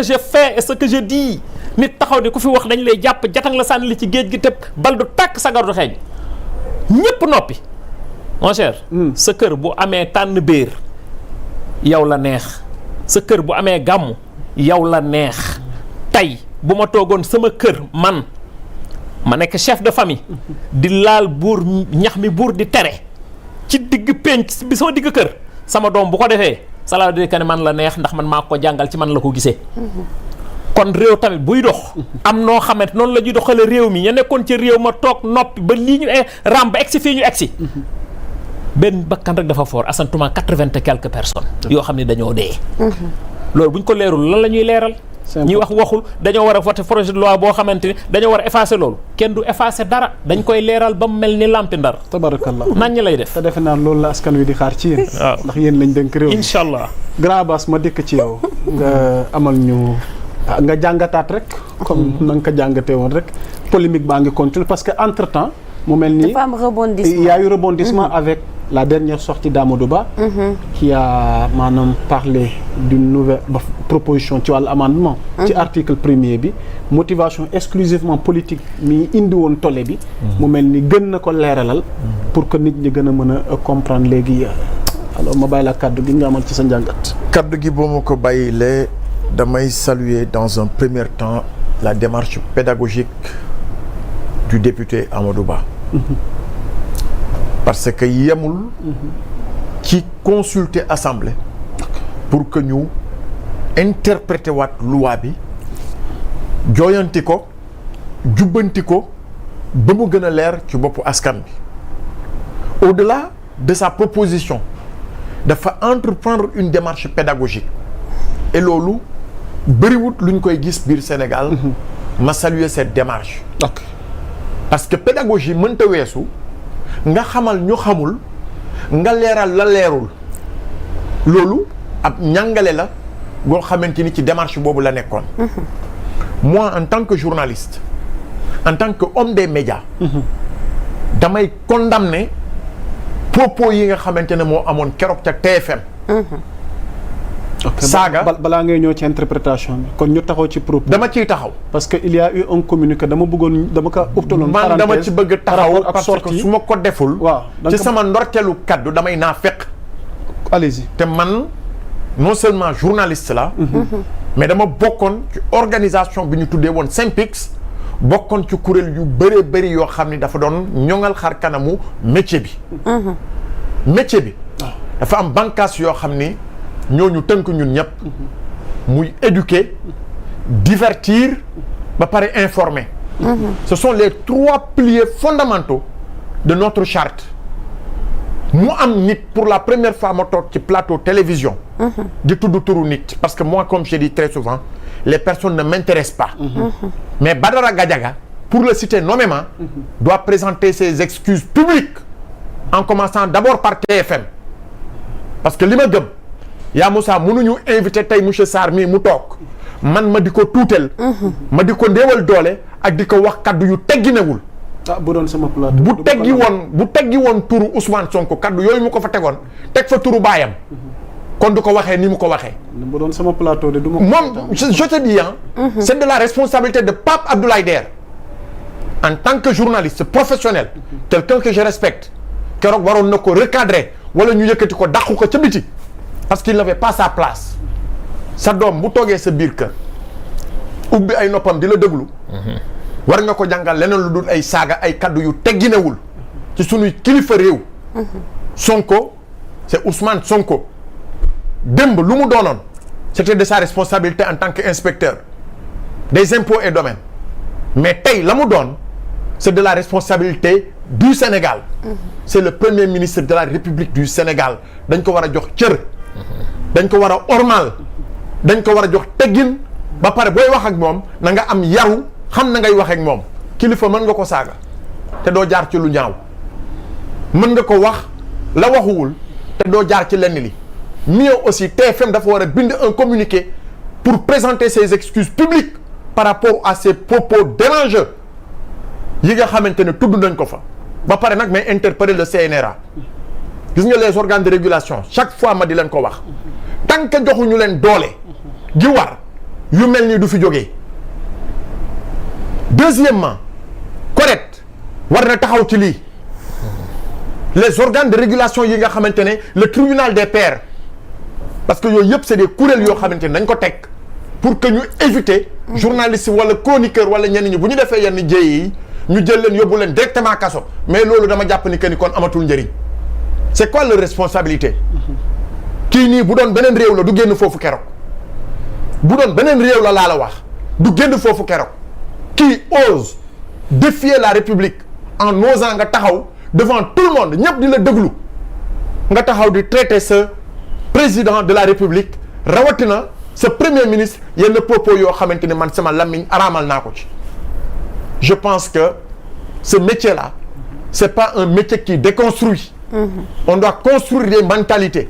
je fais et ce que je dis nit taxaw di ku fi wax dañ lay jàpp jatang la sànni li ci géej gi te bal du tàkk sagar du xeeñ ñépp noppi mon cher. sa kër bu amee tànn béer yow la neex sa kër bu amee gàmmu yow la neex tey bu ma toogoon sama kër man ma nekk chef de famille di laal buur ñax mi buur di tere ci digg penc bi sama digg kër sama doom bu ko defee ça veut dire que ne man la neex ndax man maa ko jàngal ci man la ko gisee. kon réew tamit buy dox am noo xamante noonu la ñuy doxale réew mi ña nekkoon ci réew ma toog noppi ba lii ñu ram ba egsi fii ñu egsi benn bakkan rek dafa fort asantuma 80 et quelques personnes yoo xam ne dañoo dee. loolu bu ñu ko leerul lan la ñuy leeral. ñuy wax waxul dañoo war a voter projet de loi boo xamante ni dañoo war a effacer loolu kenn du effacer dara dañ koy leeral ba mu mel ni lampi ndar. tabarakallah nañ ñi lay def. te defe naa loolu la askan wi di xaar ci yéen. waaw ndax yéen lañ dénk réew mi. incha allah. Grand Abass ma dikk ci yow. nga amal ñu. nga jàngataat rek. comme na nga ko jàngatee woon rek. polémique baa ngi continuer parce que entre temps. mu mel ni dafa am rebondissement. il y a eu rebondissement avec la dernière sortie d'Amadou Ba. qui a maanaam parlé d'une nouvelle proposition ci wàllu amendement. ci article premier bi. motivation exclusivement politique mi indi woon tolle bi. mu mel ni gën na ko leeralal. pour que nit ñi gën a mën a comprendre léegi. alors ma bàyyi la kàddu gi nga amal ci sa njàngat. kaddu gi boo ma ko bàyyilee damay saluer dans un premier temps la démarche pédagogique du député Amadou Ba. Parce que yemul ci consulter assemblée pour que ñu interpréter waat loi bi jooyanti ko jubbanti ko ba mu gën a leer ci boppu askan bi au-delà de sa proposition dafa entreprendre une démarche pédagogique et loolu bëriwut lu ñu koy gis biir Sénégal ma saluer cette démarche parce que pédagogie mënta weesu nga xamal ñu xamul nga leeral la leerul loolu ab ñàngale la boo xamante ni ci démarche boobu la nekkoon moi en tant que journaliste en tant que homme des médias damay condamner propos yi nga xamante ne moo amoon keroog ca TFM saaga balaa ngay ñëw ci interprétation bi kon ñu taxaw ci propos dama ciy taxaw parce que il y a eu un communiqué dama ko uftaloon man dama ci bëgg taxaw ak parce que sortie su ma ko deful waaw ci sama ndorteelu kaddu damay naa fekk allez-y te man non seulement journaliste la mais dama bokkoon ci organisation bi ñu tuddee woon SYNPICS bokkoon ci kuréel yu bëree bëri yoo xam ni dafa doon ñoŋal xar kanamu métier bi métier bi dafa am bànqaas yoo xam ni ñooñu tënk ñun ñëpp muy éduquer divertir ba pare informer ce sont les 3 piliers fondamentaux de notre charte mu am nit pour la première fois ma toog ci plateau télévision di tudd turu nit parce que moi comme je dis très souvent les personnes ne m'intéressent pas mais Badara Gadiaga pour le citer nommément doit présenter ses excuses publiques en commençant d'abord par TFM parce que li ma gëm yaa Moussa mënuñu invité tey monsieur Sarr mii mu toog man ma di ko tuuteel ma di ko ndéewal doole ak di ko wax kaddu yu tegginewul bu doon sama plateau bu teggi woon turu Ousmane Sonko kaddu yooyu mu ko fa tegoon teg fa turu baayam kon du ko waxee ni mu ko waxee bu doon sama plateau de du ma moom je te dis c'est de la responsabilité de Pape Abdoulaye Der en tant que journaliste professionnel quelqu'un que je respecte keroog waroon na ko recadrer wala ñu yëkkati ko dàqu ko ca biti parce qu'il n'avait pas sa place sa doom bu toogee sa biir kër ubbi ay noppam di la déglu war nga ko jàngal leneen lu dul ay saaga ay kaddu yu tegginewul ci sunuy kilifa réew Sonko c'est Ousmane Sonko démb lu mu doonoon c'était de sa responsabilité en tant qu'inspecteur des impôts et domaines mais tey la mu doon c'est de la responsabilité du Sénégal c'est le premier ministre de la République du Sénégal dañ ko war a jox cër dañ ko war a ormal dañ ko war a jox teggin ba pare booy wax ak moom na nga am yaru xam na ngay wax ak moom kilifa mën nga ko saaga te doo jaar ci lu ñaaw mën nga ko wax la waxuwul te doo jaar ci lenn li mieux aussi TFM dafa war a bind un communiqué pour présenter ses excuses publiques par rapport à ces propos dérangeux yi nga xamante ne tudd nañ ko fa ba pare nag may interpeller le CNRA gis nga les organes de régulation chaque fois ma di leen ko wax tant que joxuñu leen doole gi war yu mel nii du fi jógee. Deuxièmement correct war na taxaw ci lii les organes de régulation yi nga xamante ne le tribunal des pairs parce que yooyu yëpp c'est des kuréel yoo xamante ne dañ ko teg pour que ñu éviter journaliste wala chroniqueur wala ñenn ñi bu ñu defee yenn jéey yi ñu jël leen yóbbu leen directement kaso mais loolu dama jàpp ni que ni kon amatul njëriñ c'est quoi leur responsabilité kii nii bu doon beneen réew la du génn foofu keroog bu doon beneen réew la laa la wax du génn foofu keroog qui ose défier la République en osant nga taxaw devant tout le monde ñëpp di la déglu nga taxaw di traiter ce président de la République rawatina ce premier ministre yenn propos yoo xamante ne man sama làmmiñ araamal naa ko ci. Je pense que ce métier-là c'est pas un métier qui déconstruit. On doit construire des mentalités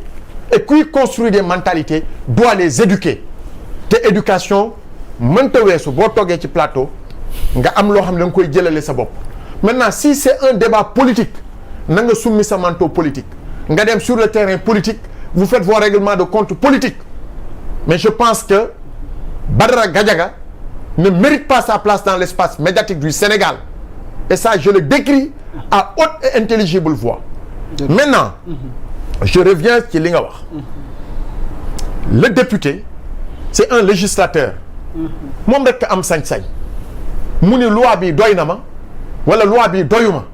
et qui construit des mentalités doit les éduquer te éducation mënta weesu boo toogee ci plateau. nga am loo xam ne da nga koy jëlale sa bopp maintenant si c'est un débat politique na nga summi sa manteau politique nga dem sur le terrain politique vous faites vos règlements de compte politique mais je pense que Badara Gadiaga ne mérite pas sa place dans l'espace médiatique du Sénégal et ça je le décris à haute et intelligible voix maintenant je reviens ci li nga wax le député c'est un législateur moom rek am sañ-sañ mu ni loi bi doy na ma wala loi bi doyuma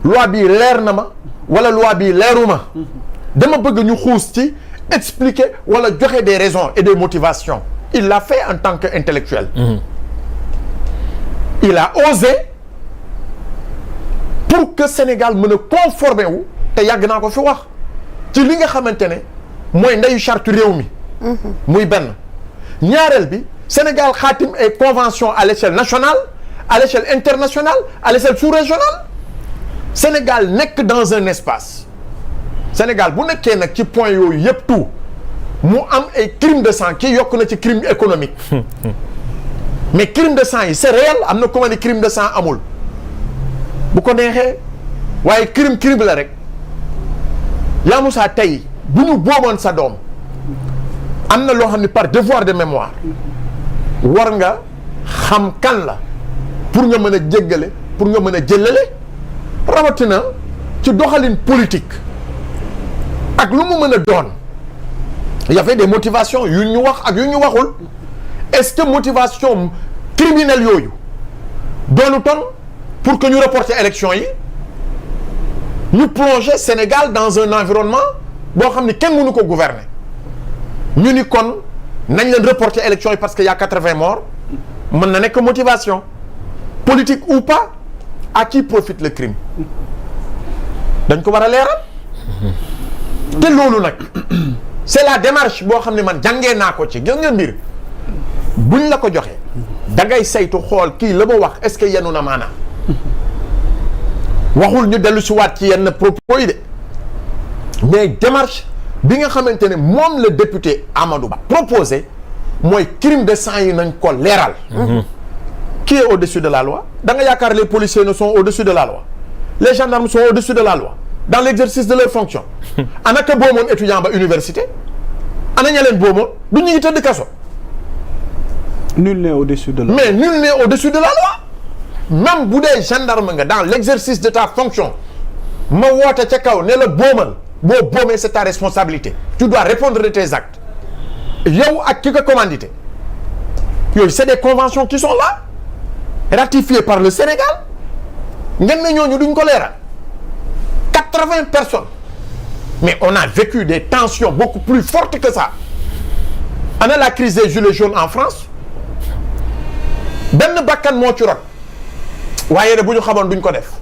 loi bi leer na ma wala loi bi leeruma dama bëgg ñu xuus ci expliquer wala joxe des raisons et des motivations il l'a fait en tant qu'intellectuel il a osé pour que Sénégal mën a conformer wu te yàgg naa ko fi wax ci li nga xamante ne mooy ndeyu charte réew mi muy benn ñaareel bi Sénégal xaatim ay convention à l'échelle nationale à l'échelle internationale à l'échelle sous-régionale Sénégal nekk dans un espace Sénégal bu nekkee nag ci point yooyu yëpp tout mu am ay crime de sang ki yokk na ci crime économique mais crime de sang yi c'est réel am na comment ni crime de sang amul bu ko neexee waaye crime la rek yaa Moussa tey bu ñu booboon sa doom am na loo xam ne par devoir de mémoire war nga xam kan la pour nga mën a jéggale pour nga mën a jëlale rawatina ci doxalin politique ak lu mu mën a doon y avait des motivations yu ñu wax ak yu ñu waxul est-ce que motivation criminelle yooyu doonu ton pour que ñu reporter élection yi ñu plonger Sénégal dans un environnement boo xam ne kenn mënu ko gouverner ñu ni kon nañ leen reporter élection yi parce que y a 80 morts mën na nekk motivation politique ou pas à qui profite le crime dañ ko war a leeral te loolu nag c'est la démarche boo xam ne man jàngee naa ko ci gis nga mbir buñ la ko joxee da ngay saytu xool kii la ma wax est-ce que yenu na maanaam waxul ñu dellu si waat ci yenn propos yi de mais démarche bi nga xamante ne moom le député Amadou Ba proposé mooy crime de sang yi nañ ko leeral. Qui est au-dessus de la loi? Da nga yaakaar les policiers ne sont au-dessus de la loi, les gendarmes sont au-dessus de la loi dans l'exercice de leurs fonctions. ana ka boomoon étudiant ba université ana ña leen boomoon du ñu ngi tëdd kaso. Nul n'est au-dessus de la loi. Mais nul n'est au-dessus de la loi. Même bu dee gendarme nga dans l'exercice de ta fonction ma woote ca kaw ne la boomal boo boomee c'est ta responsabilité. Tu dois répondre de tes actes. yow ak ki ko commandité yooyu c'est des conventions qui sont là ratifiées par le Sénégal ngeen ne ñooñu duñ ko leeral 80 personnes mais on a vécu des tensions beaucoup plus fortes que ça. ana la crise des gilets jaunes en France benn bakkan moo ci rot waaye ne bu ñu xamoon duñ ko def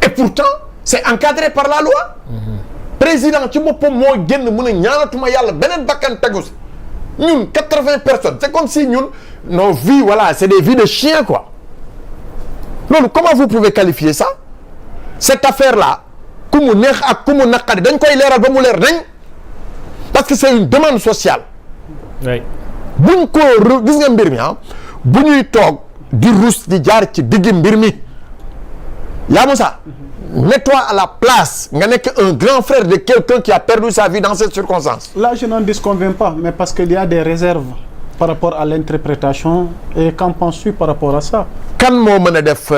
et pourtant c'est encadré par la loi. Président ci boppam moo génn mu ne ñaanatuma yàlla beneen bakkan tegu si ñun 80 personnes c'est comme si ñun nos vies voilà c'est des vies de chiens quoi. loolu comment vous pouvez qualifier ça cette affaire là ku mu neex ak ku mu naqari dañ koy leeral ba mu leer nañ parce que c'est une demande sociale. oui. buñ ko gis nga mbir mi ah bu ñuy toog di rus di jaar ci digg mbir mi yaa Moussa. Mets-toi à la place nga nekk un grand frère de quelqu'un qui a perdu sa vie dans cette circonstance. Là je n'en disconviens pas mais parce qu'il y a des réserves par rapport à l'interprétation et qu'en penses-tu par rapport à ça? kan moo mën a def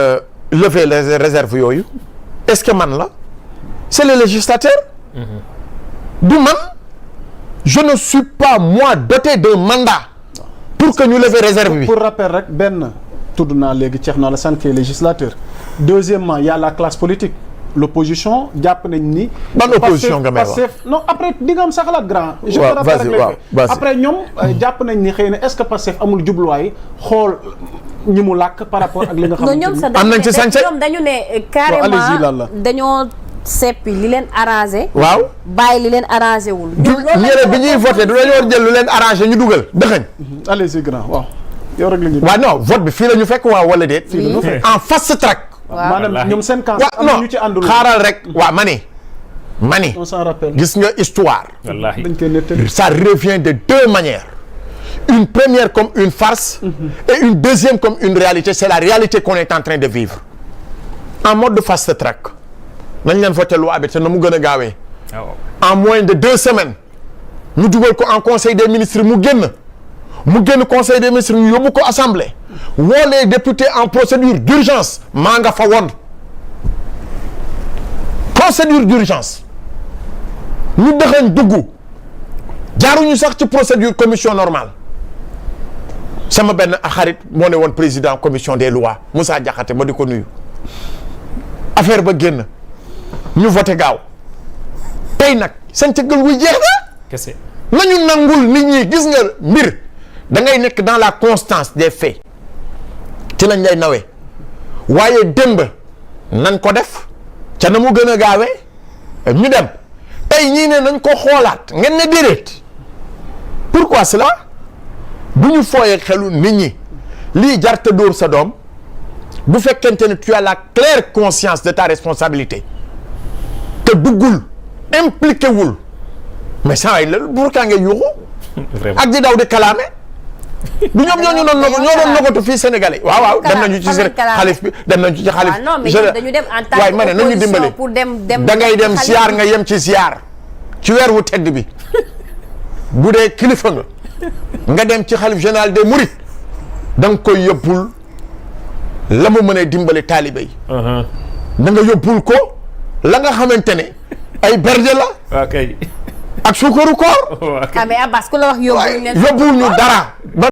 lever les réserves yooyu est-ce que man la c'est le législateur du man je ne suis pas moi doté d'un mandat pour que ñu lever réserve bi. Pour rappel rek benn tudd naa léegi Thierno Alassane qui est législateur. Deuxièmement il y a la classe politique. L'opposition jàpp nañ ni. ban opposition nga may wax non après di nga am sa xalaat grand. je te waaw rappelle vas-y waaw vas-y. après ñoom jàpp nañ ni xëy na est-ce que Pastef amul jubluwaay xool ñi mu làkk par rapport ak li nga xam ne am nañ ci sañ-sañ ñoom dañu ne allez-y, carrément Lalla. dañoo seppi li leen arrangé. waaw bàyyi li leen arrangé wul. ñële bi ñuy voté du dañoo jël lu leen arrangé ñu dugal dëxëñ. allez-y grand waaw yow rek la ñuy. waaw non vote bi fii la ñu fekk waaw wala déet. fii la ñu fekk en fast track. maanaam ñoom seen camp waaw am na non ñu ci àndul. xaaral rek waaw mani on s'en rappelle. gis nga histoire wallaahi dañ koy nettali. ça revient de deux manières une première comme une farce et une deuxième comme une réalité c'est la réalité qu'on est en train de vivre en mode de fast track nañ leen voté loi bi te na mu gën a gaawee en moins de 2 semaines ñu dugal ko en conseil des ministres mu génn conseil des ministres ñu yóbbu ko assemblée woo les députés en procédure d'urgence maa nga fa woon procédure d'urgence ñu dëxañ dugg jaaruñu sax ci procédure commission normale sama benn xarit moo ne woon président commission des lois Moussa Diakhaté ma di ko nuyu affaire ba génn ñu voté gaaw tey nag seen cëggal wuy jeex na kese nañu nangul nit ñi gis nga mbir da ngay nekk dans la constance des faits ci lañ lay nawee waaye démb nañ ko def ca na mu gën a gaawee ñu dem tey ñii ne nañ ko xoolaat ngeen ne déedéet pourquoi cela bu ñu fooyee xelu nit ñi lii jarte dóor sa doom bu fekkente ne tu as la claire conscience de ta responsabilité te duggul impliqué wul mais saa yi la pourquoi ngay yuuxu vraiment ak di daw di kalaame du ñoom ñoo doon nogatu fii Sénégalais waaw dem nañu ci xalif bi dem nañu ci xalif non mais dañu dem en tant waaye ma ne nañu dimbali pour dem da ngay dem ziar nga yem ci ziar ci weer wu tedd bi bu dee kilifa nga dem ci xalif général des mourides da nga koy yóbbul la mu mën a dimbali taalibe yi da nga yóbbul ko la nga xamante ne ay berde la ok ak suukaru koor ah mais Abbas ku la wax yóbbu yóbbul ñu dara